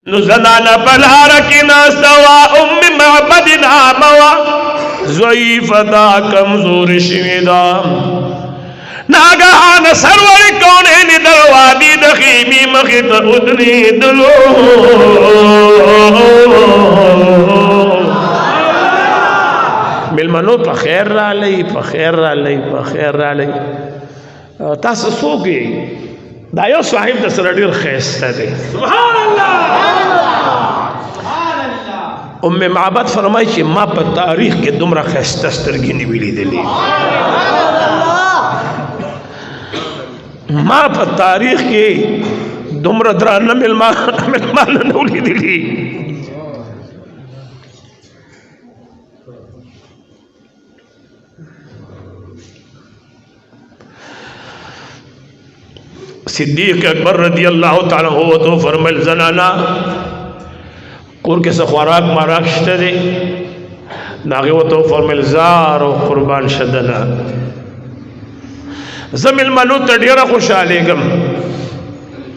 नु ज़नाना बलहार की नास्तवा उम्मी महबद नामवा ज़ईफ़दा कमज़ोर शिदा नागहान सरवर कौनैन दरवादी दखीमी मखित उदनी दलो मिलमनो पखैर रालई पखैर रालई पखैर रालई तास सोगे दायो साहिब दसरडीर खैस्ता दे सुभान अल्लाह। उम्मे माबद फरमाई कि माँ पर तारीख के दुमरा खैस्ता स्तरगी निविली दिली माँ पर तारीख के दुमरा दराना मिलमान नौली दिली सिद्दीक अकबर रदी अल्लाह ताला हो तो फरमाइल ज़नाना कुर के खुराक माराक शते दे नागे वो तो फरमाइल जार और कुर्बान शदना ज़मिल मनु तड़ियरा खुशालेगम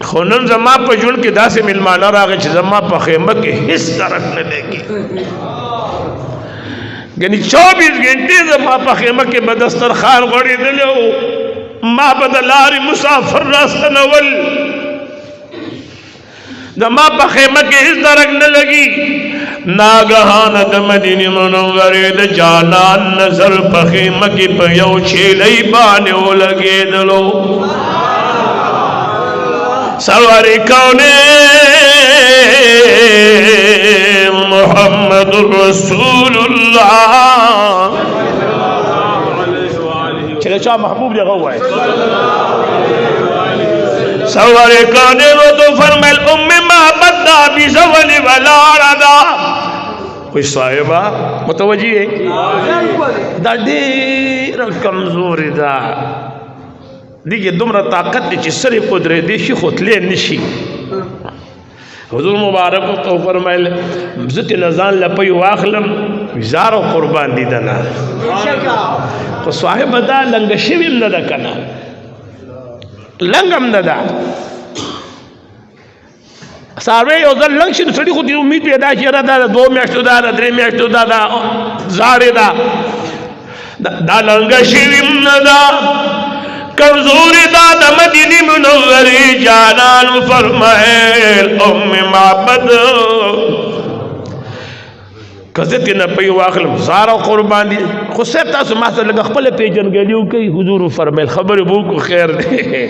खुनन जमा पजुन के दासे मिलमाना रागे जमा पखेमा के हिस्सा रखने देगी यानी 24 घंटे जमा पखेमा के बदस्तर खार गड़ी दिलो माँ बदलारी मुसाफिर रास्तनवल दमा पखेमा के इस दरक न लगी नागहान दमदीनी मनोवरे द जालान नजर पखेमा की पयो छेलई बाने ओ लगे दलो सवारी कौने मुहम्मदुर रसूलुल्लाह चले शाह महबूब जगह हुआ है सवारे काने वो तो फरमाइल उम्मे महबदा बिज़वल वलारदा कोई साहिबा मुतवजी है दादी कमजोर दा देखिए दुमरा ताकत दी सर कुदरे देशी खुतले निशी हुजूर मुबारक तो फरमाइल जत नजान लपई वाखलम ज़ारो कुर्बान दी दना तो साहिब दा लंग शिविम नदा कना लंगम नदा सारे उधर लंग शिन सड़ी खुद उम्मीद पैदा किया दा 2 मैच दा 3 मैच दा ज़ारे दा दा लंग शिविम नदा कमजोर दाद मदीनी मुनव्वरी जानान फरमाए उम्मे माबद कज़त न पई वाखलम ज़ारो कुर्बान दी खुद से तासु मासे लगा खपल पेजन गलियो के हुजूर फरमाए खबर बू को खैर दे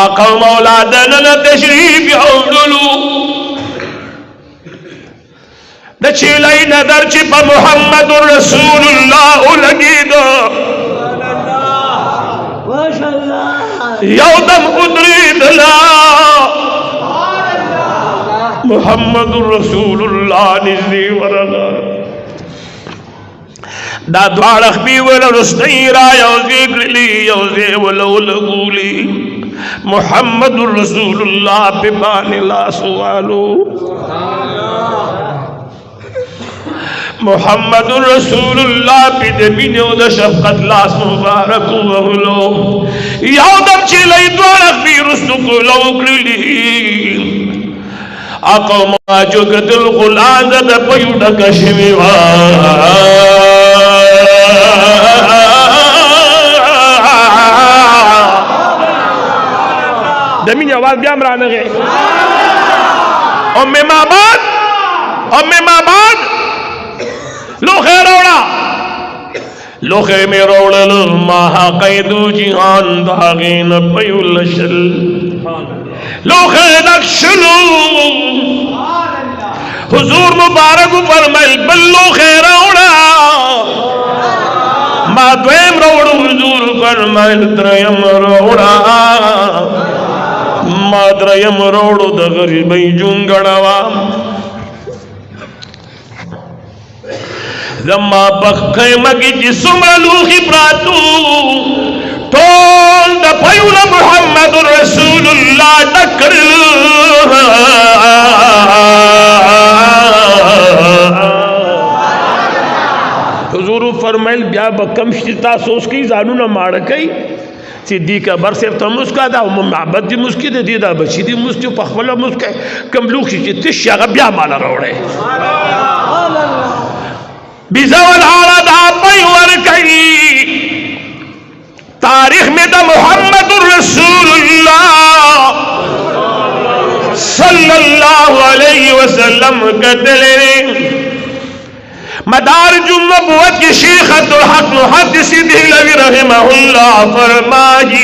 आका मौला दन तशरीफ यौदलू द चिलाई नदर चिप मुहम्मदुर रसूलुल्लाह लगी दो यौदम उदरी दला मुहम्मदुर रसूलुल्लाह निज़ी वरगा दा द्वारख भी वल रुस्तैरा यौज़े गली यौज़े वल लगूली मुहम्मदुर रसूलुल्लाह पे बाने ला सवालो मुहम्मदुर रसूलुल्लाह पे देबिनो द शफकत लास मुबारक वहलो यौदम चिलै द्वारख भी रुस्तु लौकली आका माजो गदल गुलाद द पयुड कशमिवा दमीन आवाज ब्याम राने गए उम्मे माबाद लो खैर रोड़ा लोखे में रोड़ल महा कैदू जिहान दागीन पयुल शल लोखे नक्शलू हुजूर मुबारक फरमाइल बल्लो खैर रोड़ा मा द्वैम रोड़ हुजूर फरमाइल त्रयम रोड़ा मा त्रयम रोड़ द गरीबई जुंगड़वा जम्मा बखे मगी जिसुमलू खिब्रातू तोल द पयुल मुहम्मदुर रसूलुल्लाह दकर हुजूर फरमाइल ब्या बकम शिता सोच की जानू न मार कई सिद्दीक़ अकबर से तो मुस्का दा मोहब्बत दी मुस्की दे दी दा बची दी मुस्की पखवला मुस्का कम लोग ची तिश या गब्या माला रोड़े बिज़ावल आला दा पैवर कई तारीख में दा मुहम्मदुर रसूलुल्लाह सल्लल्लाहु अलैहि वसल्लम कतले मदारिज नबुव्वत की शेखतुल हक मुहद्दिस देहलवी रहमहुल्लाह फरमाई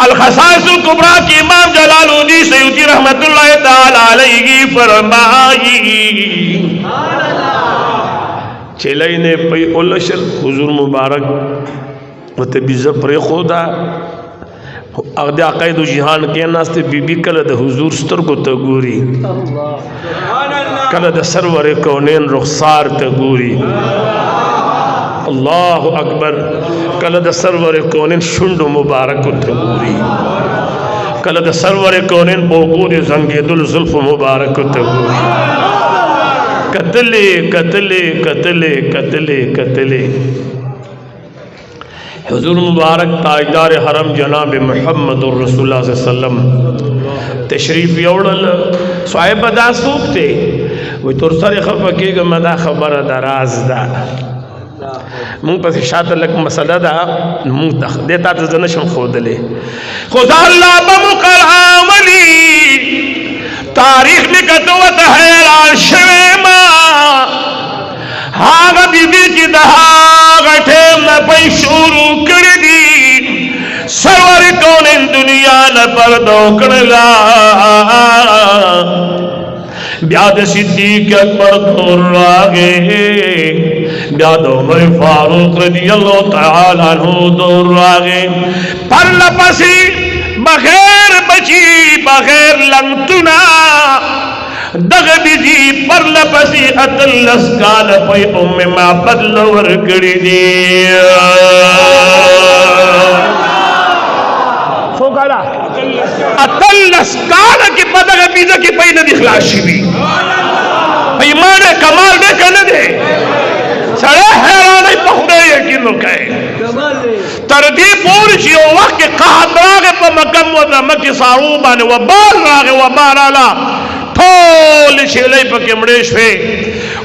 अल खसाइसुल कुबरा के इमाम जलालुद्दीन सयूती रहमतुल्लाह ताला अलैहि फरमाई चेलाई ने पई उलशल हुजूर मुबारक वते बिज़ पर खुदा अगदे अकायद जिहान के नास्ते बीबी कल द हुजूर स्तरगो त गोरी कल द सरवर कौनैन रुखसार त गोरी अल्लाह अकबर कल द सरवर कौनैन शुंड मुबारक त गोरी कल द सरवर कौनैन बोगूर जंगेदुल जुल्फ मुबारक त गोरी कतले कतले कतले कतले कतले हुजूर मुबारक ताजदार हरम जनाब मुहम्मदुर रसूलुल्लाह सल्लल्लाहु अलैहि वसल्लम तशरीफ योड़ल साहिब दा सूखते वो तोर सर खफकेगा मदा खबर दराज दा मुँह पर शात लक मसला दा मुँह तख देता तो जनशम खोदले खुदा अल्लाह बमुकरामली तारीख लिखत हैरान शवेमा हाँ बीबी की दहा गठे न पई शुरू कर दी सरवर कौन दुनिया न पर दौकड़ला ब्याद सिद्दीक़ अकबर दूर आगे ब्याद उमर फारूक रज़ियल्लाहु तआला अन्हु दूर आगे पर लपसी बगैर बची बगैर लंगतुना दग बिजी पर लपसी अतलस काल पे उम्मे मां बदलवर कड़ी दी सो गाला अतलस काल की पदग बीजा की पे न दिखलाशी भी ईमान कमाल दे कने दे सड़े हैरान पहुंचे यकीन कहे तरदी पूर जियो वक्त कहतरागे पर मकम व मक्की साऊबा ने व बाल रागे व बाराला ठोल छेले पके मड़ेश पे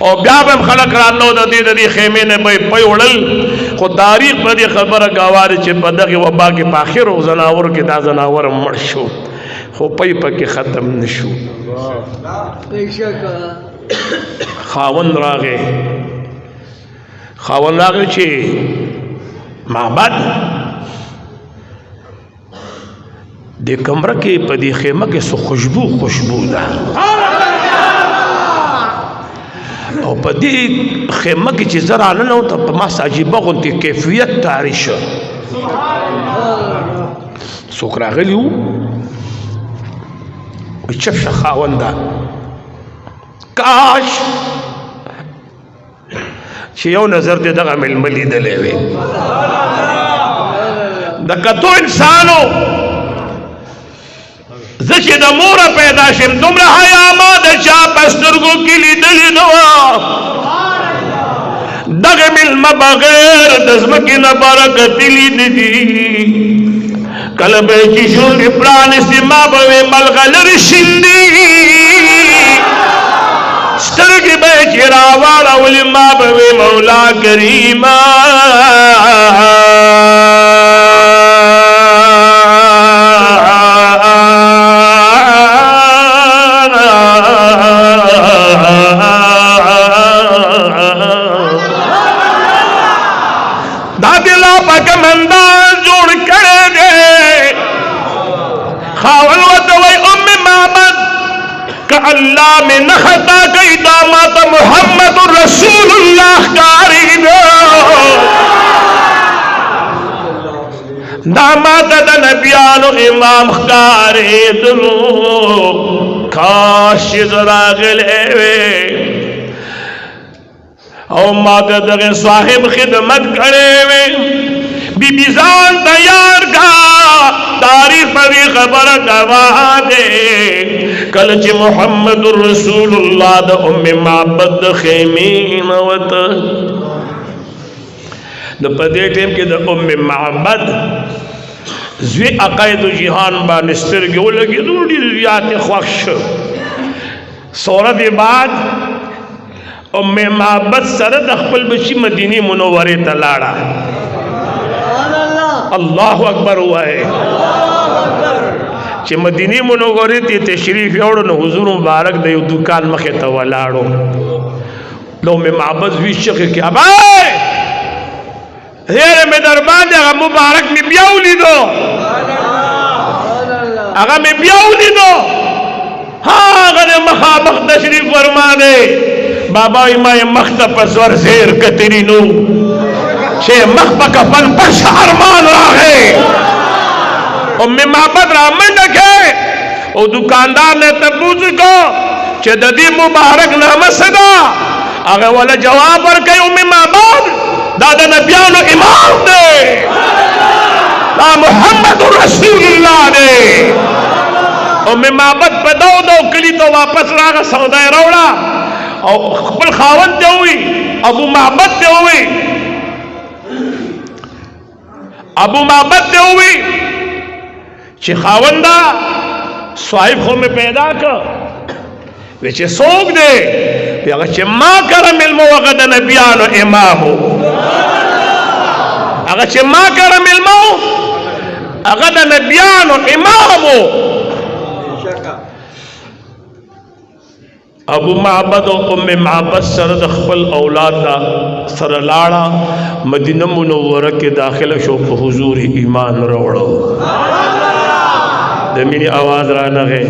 और ब्याबम खलक रानो ददी ददी खेमे ने भाई पई उड़ल को तारीख पर ये खबर गवार चे पदक वबा के पाखिर हो जनावर के दा जनावर मरशो हो पई पके खत्म नशो खावन रागे चे माबद दे कमरा के पदी खेमा के सो खुशबू दा और पदी खेमा की चीज़ जरा ना हो तो पमास अजीब गुंती कैफियत तारिश सुकरा गलियो बिचफ शखावंदा काश शियो नजर दे दगा मिलमली दलेवे दकतो इंसानो जचे द मोरा पैदा शिम तुमरा हया माद चा पस्तरगो की दली नवा दग मिल बगैर दस्म की न बरकत ली दी कलबे जिशुल प्राण सिमा बवे मलगल रिशिंदी स्टर्ग बेचरा वाला उलिमा बवे मौला करीमा दादिला पकमंदा जोड़ कर दे खावल वतवई उम्मे मामद का अल्लाह में नखता गई दामाद मुहम्मदुर रसूलुल्लाह कारी दामाद नबियानो इमाम कारी दलो काश जरा गले और मादद साहिब खिदमत करे वे बीबीजान तैयार का तारीफ पर खबर गवाह दे कल च मुहम्मदुर रसूलुल्लाह द उम्मे माबद खेमीन वत د پدې ټیم کې د ام معبد زوی عقاید جهان باندې سترګې ولګېدو، ډېر زیات خوښ شو. سوره دې بعد ام معبد سره د خپل بچی مدینه منورې ته لاړه. الله اکبر وایي. چې مدینه منورې ته تشریف یوړو نو حضور مبارک د یو دکان مخې ته ولاړو. نو ام معبد وی شخه کې ابای هره مې در باندې هغه مبارک مې بیا ولیدو، هغه مې بیا ولیدو، هغه مخامخ تشریف فرمانے. بابا ما مخت پسور زیر کتری نو چھے مخ پکفن پش ارمان راہے. ام معبد رامن رکھے او دکاندار نے تپوز کو چھے ددی مبارک نام صدا آگے والا جواب ورکے ام معبد دادا نبیان و امام دے لا محمد رسول اللہ دے. ام معبد پہ دو کلی تو واپس راگا سودائے روڑا او خپل خاوند ته وی ابو معبد ته وی چې خاوندا صاحب خو مې پیدا کړ وی چې څوک دی هغه چې ما کرم علم وغد نبیانو امامو هغه چې ما کرم علم هغه د نبیانو امامو. ابو معبد و ام معبد سره د خپل اولاد سره لاړه مدینه منوره کې داخله شو، په حضور ایمان راوړو. د مینې आवाज را نغې